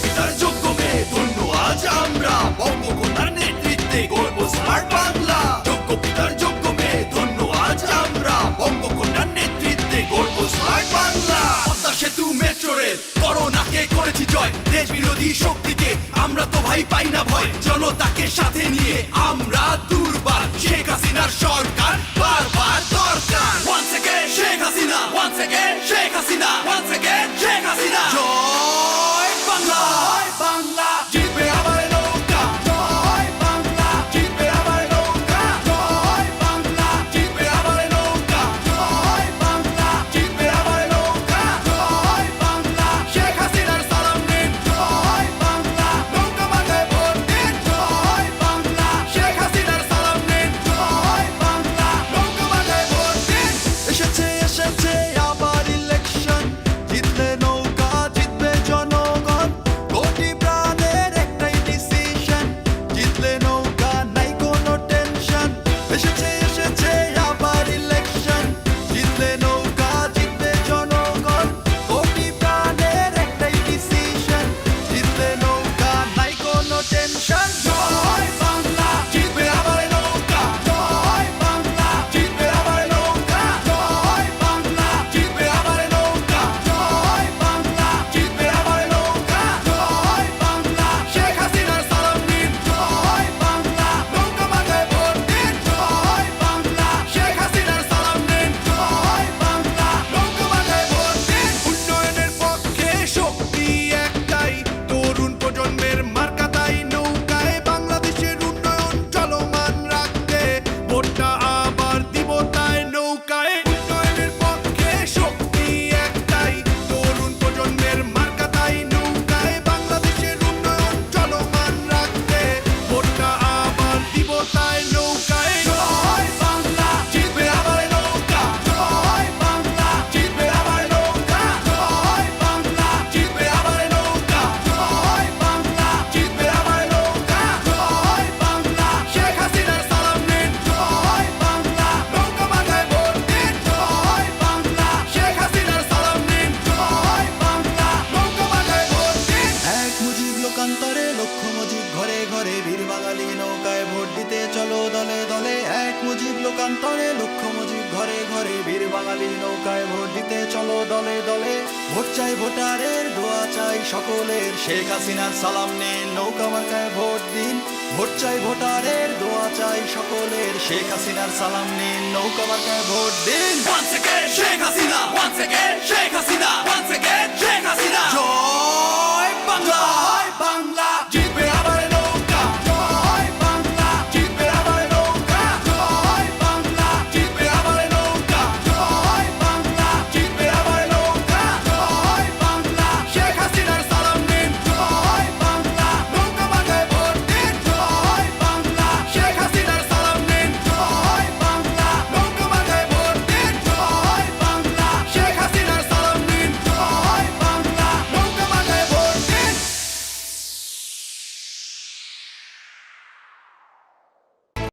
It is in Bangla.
পিতার যোগ্য মেয়ে ধন্য আজ আমরা, বঙ্গকন্যার নেতৃত্বে গর্ব স্মার্ট বাংলা। যোগ্য পিতার যোগ্য মেয়ে ধন্য আজ আমরা, বঙ্গকন্যার নেতৃত্বে গর্ব স্মার্ট বাংলা। পদ্মা সেতু মেট্রো রেল করোনাকে করেছি জয়, দেশ বিরোধী শক্তিকে আমরা তো ভাই পাই না ভয়। জনতাকে সাথে নিয়ে আমরা দুর্বার, শেখ হাসিনার সরকার বারবার দরকার। Once again Sheikh Hasina, once again Sheikh Hasina, once again Sheikh Hasina. জয় বাংলা, জয় বাংলা, জিতবে আবার নৌকা। জয় বাংলা, জিতবে আবার নৌকা। জয় বাংলা, জিতবে আবার নৌকা। জয় বাংলা, জিতবে আবার নৌকা। জয় বাংলা, শেখ হাসিনার সালাম নিন। জয় বাংলা, নৌকা মাথায় ভোট দিন। জয় বাংলা, শেখ হাসিনার সালাম নিন। জয় বাংলা, নৌকা মাথায় ভোট দিন। এসেছে এসেছে আবার ইলেকশন, জিতলে নৌকা জিতবে জনগণ। কোটি প্রাণের একটাই ডিসিশন, জিতলে নৌকা নাই কোনো টেনশন। এসেছে এসেছে আবার ইলেকশন, জিতলে নৌকা জিতবে জনগণ। কোটি প্রাণের একটাই ডিসিশন, জিতলে নৌকা নাই কোনো টেনশন। জয় বাংলা, জিতবে আবার নৌকা। জয় বাংলা, জিতবে আবার নৌকা। জয় বাংলা, জিতবে আবার নৌকা। জয় বাংলা, জিতবে আবার নৌকা। জয় বাংলা, শেখ হাসিনার সালাম নিন। জয় বাংলা, নৌকা মাথায় ভোট দিন। জয় বাংলা, শেখ হাসিনার সালাম নিন। জয় বাংলা, নৌকা মাথায় ভোট দিন। উন্নয়নের পক্ষে শক্তি একটাই, তরুণ প্রজন্মের মার্কা তাই নৌকায়। বাংলাদেশের উন্নয়ন চলমান রাখতে ভোটটা আবার দিব তাই নৌকায়। উন্নয়নের পক্ষে শক্তি একটাই, তরুণ প্রজন্মের মার্কা তাই নৌকায়। বাংলাদেশের উন্নয়ন চলমান রাখতে ভোটটা আবার দিব তাই নৌকায়। জয় বাংলা, জিতবে আবার নৌকা। জয় বাংলা, জিতবে আবার নৌকা। জয় বাংলা, জিতবে আবার নৌকা। জয় বাংলা, জিতবে আবার নৌকা। জয় বাংলা, শেখ হাসিনার সালাম নিন। জয় বাংলা, নৌকা মাথায় ভোট দিন। জয় বাংলা, শেখ হাসিনার সালাম নিন। জয় বাংলা, নৌকা মাথায় ভোট দিন। এক মুজিব লোকান্তরে লক্ষ মুজিব ঘরে ঘরে, বীর বাঙালি নৌকায় ভোট দিতে চলো দলে দলে। এক মুজিব লোকান্তরে লক্ষ মুজিব ঘরে ঘরে, বীর বাঙালি নৌকায় ভোট দিতে চলো দলে দলে। ভোট চাই ভোটারের, দোয়া চাই সকলের, শেখ হাসিনার সালাম নিন, নৌকা মার্কায় ভোট দিন। ভোট চাই ভোটারের, দোয়া চাই সকলের, শেখ হাসিনার সালাম নিন, নৌকা মার্কায় ভোট দিন। Once again Sheikh Hasina, once again Sheikh Hasina, once again Sheikh Hasina. জয়